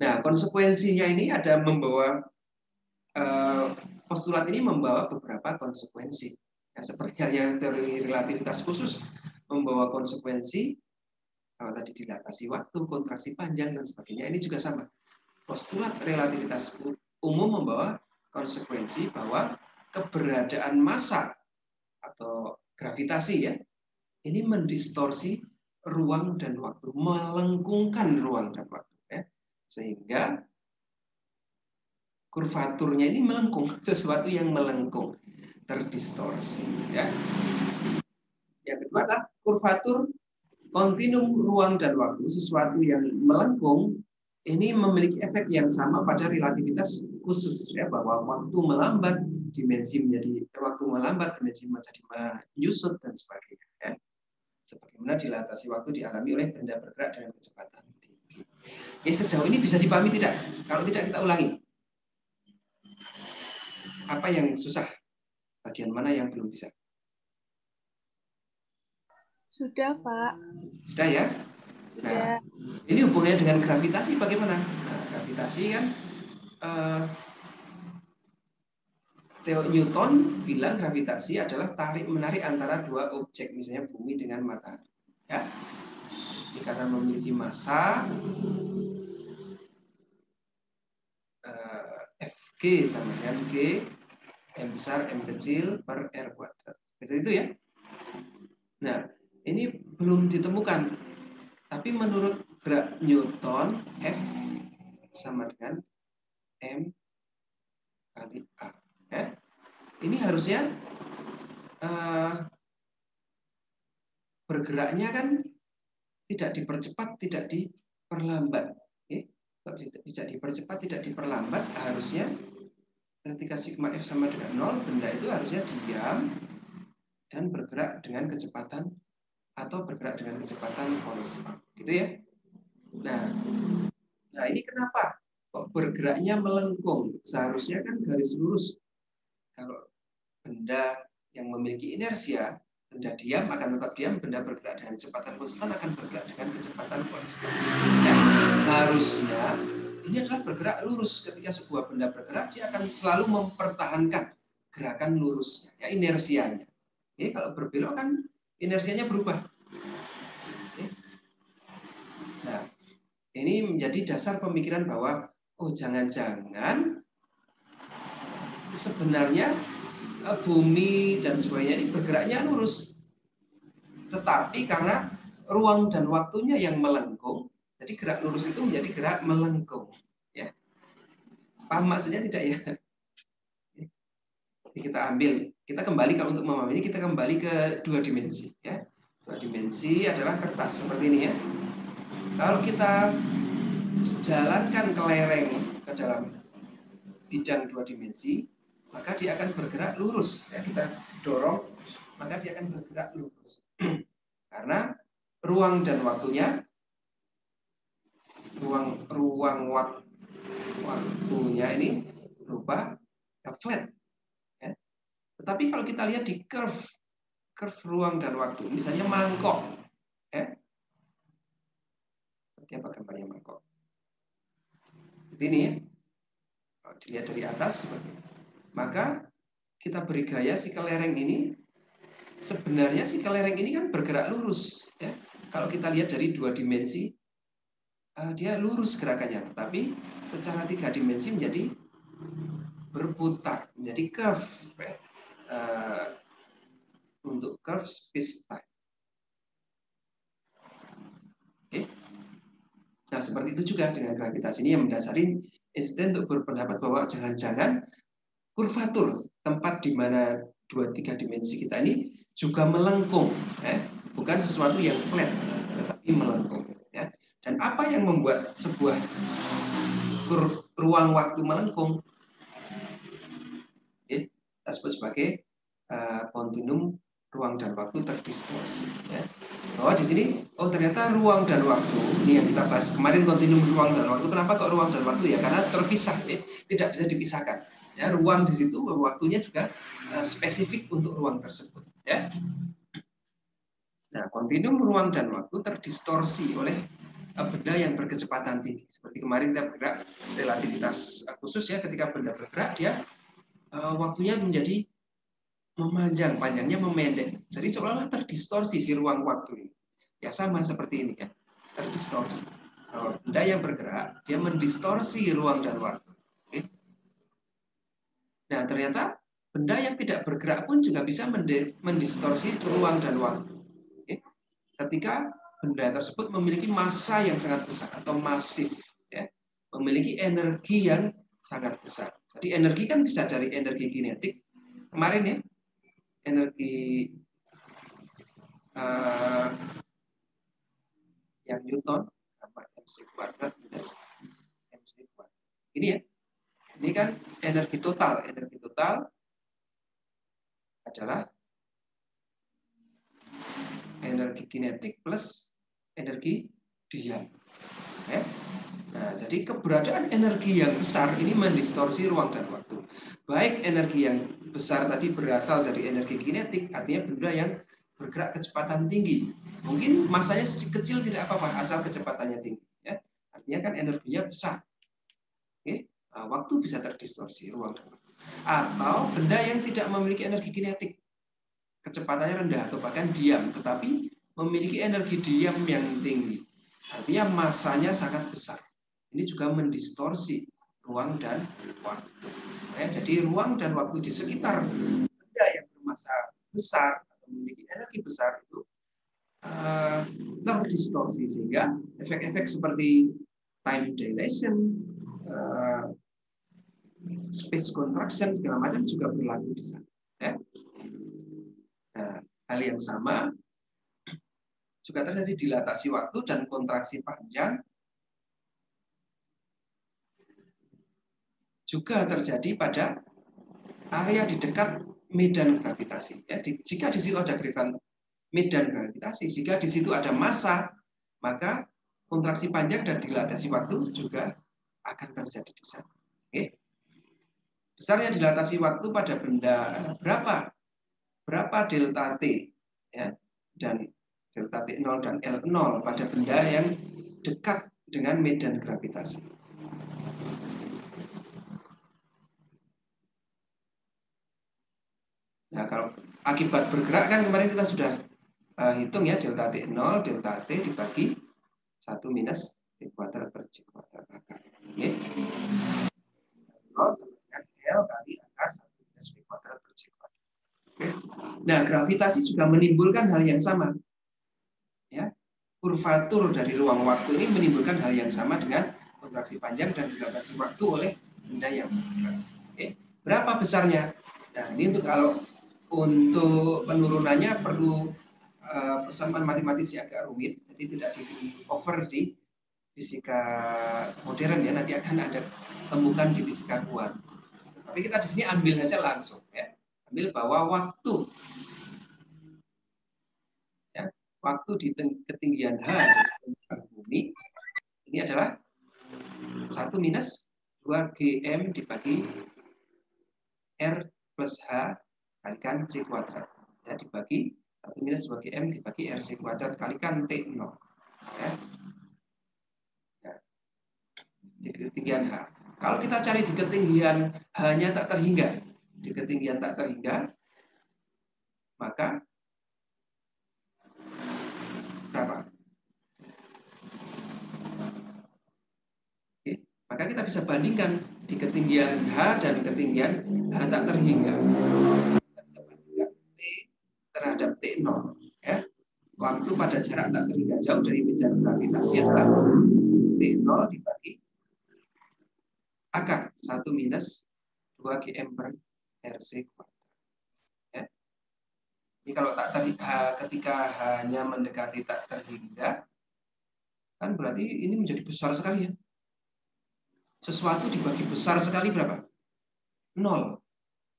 Nah, konsekuensinya ini ada membawa postulat ini membawa beberapa konsekuensi. Ya, seperti halnya teori relativitas khusus membawa konsekuensi tadi dilatasi waktu, kontraksi panjang dan sebagainya. Ini juga sama. Postulat relativitas umum membawa konsekuensi bahwa keberadaan massa atau gravitasi ya ini mendistorsi ruang dan waktu, melengkungkan ruang dan waktu ya. Sehingga kurvaturnya ini melengkung, sesuatu yang melengkung, terdistorsi ya. Yang kedua adalah kurvatur kontinum ruang dan waktu, sesuatu yang melengkung ini memiliki efek yang sama pada relativitas khusus ya, bahwa waktu melambat dimensi menjadi menyusut dan sebagainya ya. Sebagaimana dilatasi waktu dialami oleh benda bergerak dengan kecepatan tinggi. Ya, sejauh ini bisa dipahami tidak? Kalau tidak kita ulangi. Apa yang susah? Bagian mana yang belum bisa? Sudah, Pak. Sudah ya? Nah, ini hubungannya dengan gravitasi bagaimana? Nah, gravitasi kan Theo Newton bilang gravitasi adalah tarik-menarik antara dua objek, misalnya bumi dengan matahari. Ya. Ini karena memiliki massa Fg sama dengan G M besar M kecil per R kuadrat. Seperti itu ya. Nah, ini belum ditemukan. Tapi menurut gerak Newton, F sama dengan M kali A. Ya. Ini harusnya bergeraknya kan tidak dipercepat, tidak diperlambat. Oke? Kalau tidak dipercepat, tidak diperlambat, harusnya ketika sigma F sama dengan 0, benda itu harusnya diam dan bergerak dengan kecepatan atau bergerak dengan kecepatan konstan. Gitu ya. Nah ini kenapa? Kok bergeraknya melengkung? Seharusnya kan garis lurus. Kalau benda yang memiliki inersia, benda diam akan tetap diam, benda bergerak dengan kecepatan konstan akan bergerak dengan kecepatan konstan. Ya, harusnya ini adalah bergerak lurus. Ketika sebuah benda bergerak, dia akan selalu mempertahankan gerakan lurusnya, ya, inersianya. Jadi kalau berbelok kan inersianya berubah. Nah, ini menjadi dasar pemikiran bahwa oh jangan-jangan sebenarnya bumi dan sebagainya ini bergeraknya lurus. Tetapi karena ruang dan waktunya yang melengkung, jadi gerak lurus itu menjadi gerak melengkung. Ya. Paham maksudnya tidak ya? Jadi kita kembali kalau untuk memahami ini kita kembali ke dua dimensi. Ya. Dua dimensi adalah kertas seperti ini ya. Kalau kita jalankan kelereng ke dalam bidang dua dimensi, maka dia akan bergerak lurus. Ya, kita dorong, maka dia akan bergerak lurus. Karena ruang dan waktunya, waktunya ini berubah flat. Ya. Tetapi kalau kita lihat di curve ruang dan waktu, misalnya mangkok, ya. Seperti apa gambarnya mangkok? Ini ya, dilihat dari atas, maka kita beri gaya si kelereng ini. Sebenarnya si kelereng ini kan bergerak lurus. Ya. Kalau kita lihat dari dua dimensi, dia lurus gerakannya. Tetapi secara tiga dimensi menjadi berputar, menjadi curve. Ya. Untuk curve space-time. Oke. Nah, seperti itu juga dengan gravitasi ini yang mendasari Einstein untuk berpendapat bahwa jangan-jangan kurvatur tempat di mana dua-tiga dimensi kita ini juga melengkung, ya. Bukan sesuatu yang flat, tetapi melengkung. Ya. Dan apa yang membuat sebuah ruang waktu melengkung? Ya, kita sebut sebagai kontinum ruang dan waktu terdistorsi. Ya. Bahwa di sini, oh ternyata ruang dan waktu ini yang kita bahas kemarin, kontinum ruang dan waktu. Kenapa kok ruang dan waktu ya? Karena terpisah, ya. Tidak bisa dipisahkan. Ya, ruang di situ, waktunya juga spesifik untuk ruang tersebut. Ya. Nah, kontinum ruang dan waktu terdistorsi oleh benda yang berkecepatan tinggi. Seperti kemarin kita bergerak relativitas khusus ya, ketika benda bergerak dia waktunya menjadi memanjang, panjangnya memendek. Jadi seolah-olah terdistorsi si ruang waktu ini. Ya sama seperti ini ya, terdistorsi. Kalau benda yang bergerak, dia mendistorsi ruang dan waktu. Oke? Nah, ternyata benda yang tidak bergerak pun juga bisa mendistorsi ruang dan waktu. Oke? Ketika benda tersebut memiliki massa yang sangat besar atau masif, ya, memiliki energi yang sangat besar. Jadi energi kan bisa dari energi kinetik. Kemarin ya, energi yang Newton apa mc kuadrat minus mc kuadrat. Ini ya, ini kan energi total. Energi total adalah energi kinetik plus energi diam. Ya. Nah, jadi keberadaan energi yang besar ini mendistorsi ruang dan waktu. Baik energi yang besar tadi berasal dari energi kinetik, artinya benda yang bergerak kecepatan tinggi. Mungkin masanya kecil tidak apa-apa, asal kecepatannya tinggi. Ya. Artinya kan energinya besar. Oke? Nah, waktu bisa terdistorsi, ruang dan waktu. Atau benda yang tidak memiliki energi kinetik, kecepatannya rendah atau bahkan diam, tetapi memiliki energi diam yang tinggi. Artinya masanya sangat besar. Ini juga mendistorsi ruang dan waktu. Ya, jadi ruang dan waktu di sekitar benda yang bermassa besar atau memiliki energi besar itu terdistorsi, sehingga efek-efek seperti time dilation, space contraction segala macam juga berlaku di sana. Ya. Nah, hal yang sama juga terjadi dilatasi waktu dan kontraksi panjang juga terjadi pada area di dekat medan gravitasi. Ya, jika di situ ada medan gravitasi, jika di situ ada massa, maka kontraksi panjang dan dilatasi waktu juga akan terjadi di sana. Oke. Besarnya dilatasi waktu pada benda berapa delta T, ya, dan delta T0 dan L0 pada benda yang dekat dengan medan gravitasi. Nah, kalau akibat bergerak kan kemarin kita sudah hitung ya, delta T0, delta T dibagi 1 minus T kuadrat per C kuadrat akar. Oke. 0 sama dengan L kali akar 1 minus V kuadrat per C kuadrat. Oke. Nah, gravitasi juga menimbulkan hal yang sama. Ya, kurvatur dari ruang waktu ini menimbulkan hal yang sama dengan kontraksi panjang dan dilatasi waktu oleh benda yang bergerak. Oke. Berapa besarnya? Nah, ini untuk penurunannya perlu persamaan matematis yang agak rumit, jadi tidak di cover di fisika modern ya, nanti akan ada temukan di fisika kuantum. Tapi kita di sini ambil saja langsung ya, ambil bahwa waktu ya, waktu di ketinggian H dari bumi ini adalah 1 minus 2 GM dibagi R plus H kalikan C kuadrat. Ya, dibagi 1 minus 2 GM dibagi RC kuadrat kalikan T0. Ya. Ya. Di ketinggian H. Kalau kita cari di ketinggian H-nya tak terhingga, di ketinggian tak terhingga, maka berapa? Oke. Maka kita bisa bandingkan di ketinggian H dan ketinggian H tak terhingga. Kita bisa bandingkan T terhadap T0. Ya. Waktu pada jarak tak terhingga jauh dari medan gravitasi adalah T0 dibagi akar 1 minus 2 GM per RC kuadrat. Ya. Ini kalau tak terhingga, ketika hanya mendekati tak terhingga, kan berarti ini menjadi besar sekali ya. Sesuatu dibagi besar sekali berapa? 0.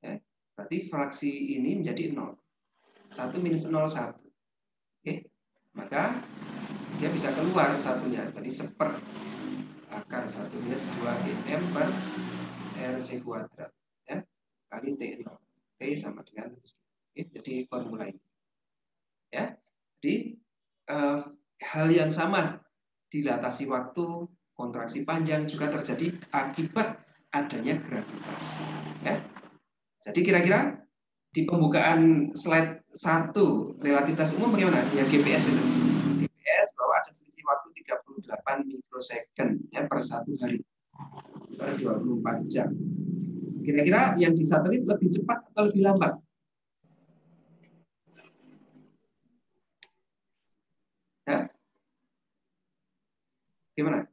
Ya. Berarti fraksi ini menjadi 0. 1 minus 0, 1. Oke. Maka dia bisa keluar satunya. Jadi seper akar 1 minus 2 GM per RC kuadrat. Ya. Kali T0. T sama dengan oke, jadi formula ini. Ya. Jadi hal yang sama dilatasi waktu, kontraksi panjang juga terjadi akibat adanya gravitasi. Ya. Jadi kira-kira di pembukaan slide 1 relativitas umum bagaimana? Ya GPS itu. GPS bahwa ada selisih waktu 38 mikrosecond ya per 1 hari per 24 jam. Kira-kira yang di satelit lebih cepat atau lebih lambat? Ya. Gimana?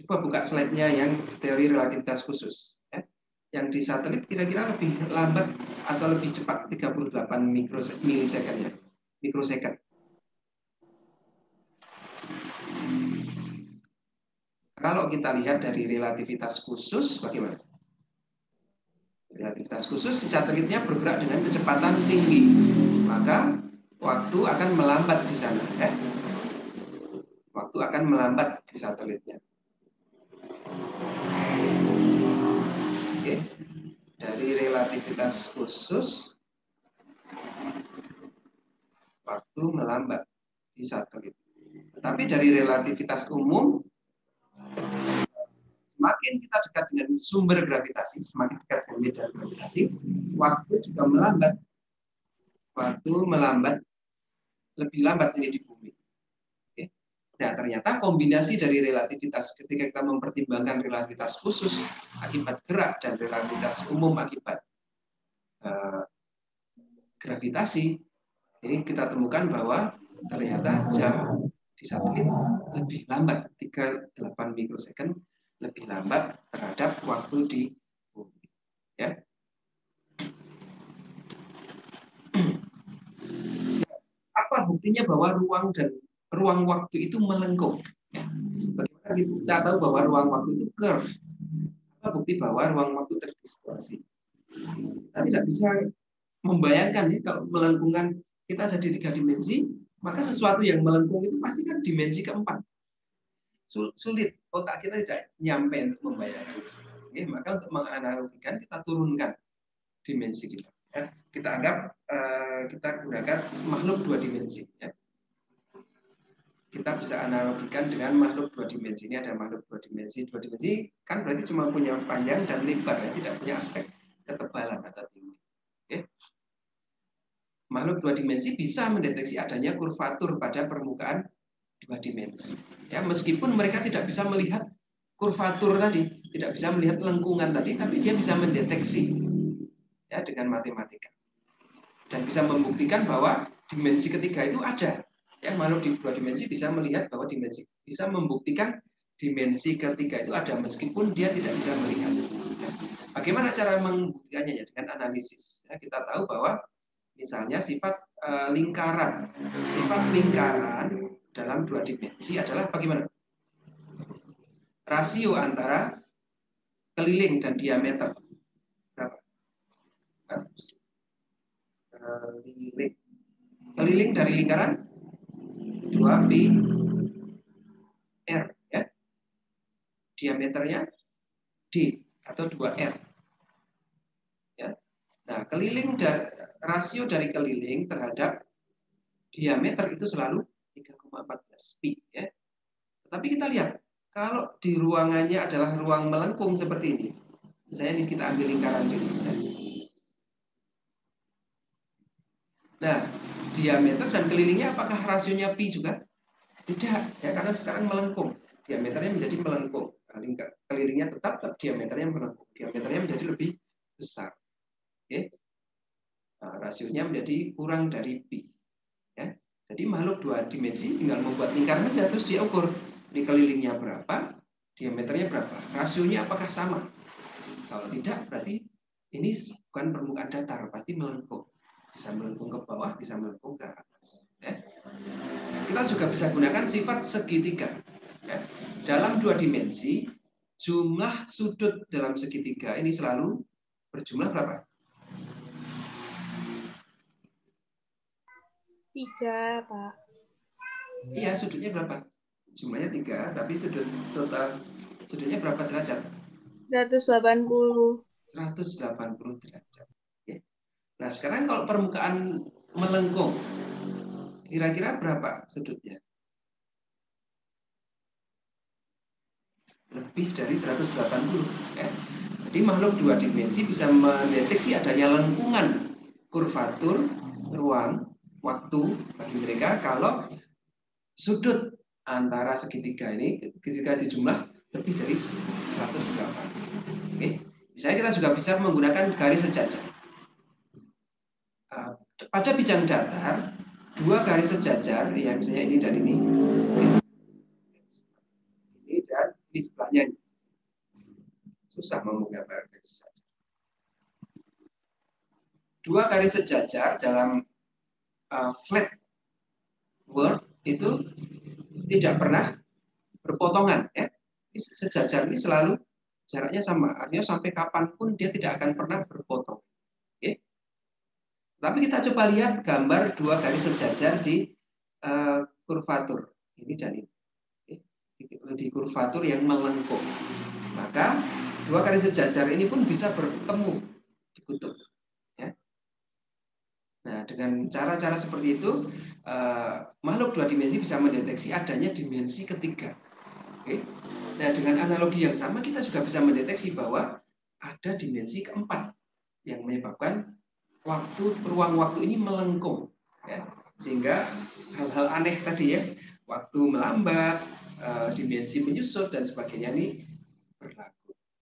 Coba buka slide-nya yang teori relativitas khusus. Ya. Yang di satelit kira-kira lebih lambat atau lebih cepat 38 milisecond ya. Mikrosecond. Kalau kita lihat dari relativitas khusus, bagaimana? Relativitas khusus, si satelitnya bergerak dengan kecepatan tinggi, maka waktu akan melambat di sana. Waktu akan melambat di satelitnya. Oke. Dari relativitas khusus, waktu melambat di satelit. Tetapi dari relativitas umum, semakin kita dekat dengan sumber gravitasi, semakin dekat dengan medan gravitasi, waktu juga melambat. Waktu melambat, lebih lambat ini di bumi. Oke. Nah, ternyata kombinasi dari relativitas ketika kita mempertimbangkan relativitas khusus akibat gerak dan relativitas umum akibat gravitasi, ini kita temukan bahwa ternyata jam di satelit lebih lambat, 38 mikrosecond lebih lambat terhadap waktu di bumi. Ya. Apa buktinya bahwa ruang waktu itu melengkung? Ya. Bagaimana kita tahu bahwa ruang waktu itu curve? Apa bukti bahwa ruang waktu terdistorsi? Kita tidak bisa membayangkan ya, kalau melengkungan kita ada di 3 dimensi, maka sesuatu yang melengkung itu pasti kan dimensi keempat. Sulit, otak kita tidak nyampe untuk membayangkan. Oke, maka untuk menganalogikan kita turunkan dimensi kita. Ya. Kita anggap kita gunakan makhluk 2 dimensi. Ya. Kita bisa analogikan dengan makhluk 2 dimensi. Ini ada makhluk 2 dimensi. 2 dimensi kan berarti cuma punya panjang dan lebar, ya. Tidak punya aspek ketebalan atau tinggi. Oke. Makhluk 2 dimensi bisa mendeteksi adanya kurvatur pada permukaan 2 dimensi. Ya, meskipun mereka tidak bisa melihat kurvatur tadi, tidak bisa melihat lengkungan tadi, tapi dia bisa mendeteksi ya dengan matematika dan bisa membuktikan bahwa dimensi ketiga itu ada. Ya, makhluk di 2 dimensi bisa melihat bahwa bisa membuktikan dimensi ketiga itu ada meskipun dia tidak bisa melihat. Ya. Bagaimana cara membuktikannya? Ya, dengan analisis. Ya, kita tahu bahwa misalnya sifat lingkaran dalam 2 dimensi adalah bagaimana? Rasio antara keliling dan diameter. Berapa? Keliling dari lingkaran 2pi r, ya. Diameternya d atau 2r. Ya. Nah, rasio dari keliling terhadap diameter itu selalu 3,14 pi, ya. Tetapi kita lihat kalau di ruangannya adalah ruang melengkung seperti ini. Misalnya kita ambil lingkaran sini. Ya. Nah, diameter dan kelilingnya apakah rasionya pi juga? Tidak, ya, karena sekarang melengkung. Diameternya menjadi melengkung. Kelilingnya tetap, diameternya melengkung. Diameternya menjadi lebih besar. Oke. Nah, rasionya menjadi kurang dari pi. Ya. Jadi makhluk 2 dimensi tinggal membuat lingkaran saja terus diukur. Di kelilingnya berapa, diameternya berapa, rasionya apakah sama? Kalau tidak, berarti ini bukan permukaan datar, pasti melengkung. Bisa melengkung ke bawah, bisa melengkung ke atas. Ya. Kita juga bisa gunakan sifat segitiga. Ya. Dalam 2 dimensi, jumlah sudut dalam segitiga ini selalu berjumlah berapa? 3, Pak. Iya, sudutnya berapa? Jumlahnya 3, tapi total sudutnya berapa derajat? 180. 180 derajat. Nah, sekarang kalau permukaan melengkung, kira-kira berapa sudutnya? Lebih dari 180. Ya. Jadi makhluk dua dimensi bisa mendeteksi adanya lengkungan kurvatur ruang waktu bagi mereka kalau sudut antara segitiga ini ketika dijumlah lebih dari 108. Oke. Misalnya kita juga bisa menggunakan garis sejajar. Pada bidang datar, dua garis sejajar, ya misalnya ini dan ini dan ini sebelahnya. Susah menggambar garis sejajar. Dua garis sejajar dalam flat world itu tidak pernah berpotongan, ya. Sejajar ini selalu jaraknya sama, artinya sampai kapanpun dia tidak akan pernah berpotong. Oke. Tapi kita coba lihat gambar dua garis sejajar di kurvatur ini dan ini. Di kurvatur yang melengkung. Maka dua garis sejajar ini pun bisa bertemu di kutub. Ya. Nah, dengan cara-cara seperti itu, makhluk dua dimensi bisa mendeteksi adanya dimensi ketiga. Oke. Nah, dengan analogi yang sama, kita juga bisa mendeteksi bahwa ada dimensi keempat yang menyebabkan ruang waktu ini melengkung. Ya. Sehingga hal-hal aneh tadi ya, waktu melambat, dimensi menyusut dan sebagainya ini berlaku.